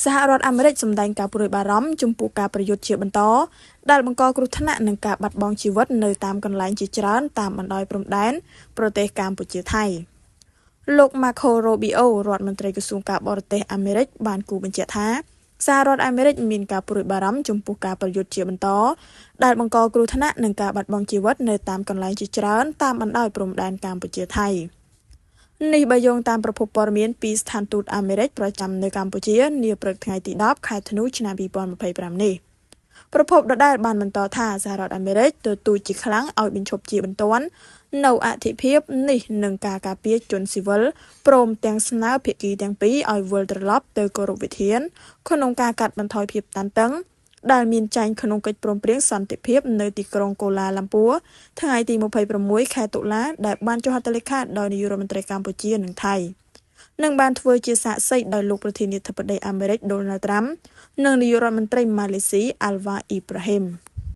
សហរដ្ឋអាមេរិកសម្ដែងការព្រួយបារម្ភចំពោះការប្រយុទ្ធជាបន្តដែលបង្កគ្រោះថ្នាក់និងការបាត់បង់ជីវិតនៅតាមកន្លែងជាច្រើនតាមបណ្ដោយព្រំដែនប្រទេសកម្ពុជាថៃលោក Marco Rubio រដ្ឋមន្ត្រីក្រសួងការបរទេសអាមេរិកបានគូបញ្ជាក់ថាសហរដ្ឋអាមេរិកមានការព្រួយបារម្ភចំពោះការប្រយុទ្ធជាបន្តដែលបង្កគ្រោះថ្នាក់និងការបាត់បង់ជីវិតនៅតាមកន្លែងជាច្រើនតាមបណ្ដោយព្រំដែនកម្ពុជាថៃនេះបើយោងតាមប្រភពព័ត៌មានពីស្ថានទូតអាមេរិកប្រចាំនៅកម្ពុជានាព្រឹកថ្ងៃទី10ខែធ្នូឆ្នាំ2025នេះប្រភពដដែលបានបន្តថាសហរដ្ឋអាមេរិកទទូចជាខ្លាំងឲ្យបញ្ឈប់ជាបន្ទាន់នៅអធិភាពនេះនឹងការការពារជនស៊ីវិលព្រមទាំងស្នើភាគីទាំងពីរឲ្យវិលត្រឡប់ទៅគោរពវិធានក្នុងការកាត់បន្ថយភាពតានតឹងដែលមានចែងក្នុងកិច្ចព្រមព្រៀងសន្តិភាពនៅទីក្រុងកូឡាឡាំពួរថ្ងៃទី26ខែតុលាដែលបានចុះហត្ថលេខាដោយនាយករដ្ឋមន្ត្រីកម្ពុជានិងថៃនឹងបានធ្វើជាសាក្សីដោយលោកប្រធានាធិបតីអាមេរិកដូណាល់ត្រាំនិងនាយករដ្ឋមន្ត្រីម៉ាឡេស៊ីអាល់វ៉ាអ៊ីប្រាហ៊ីម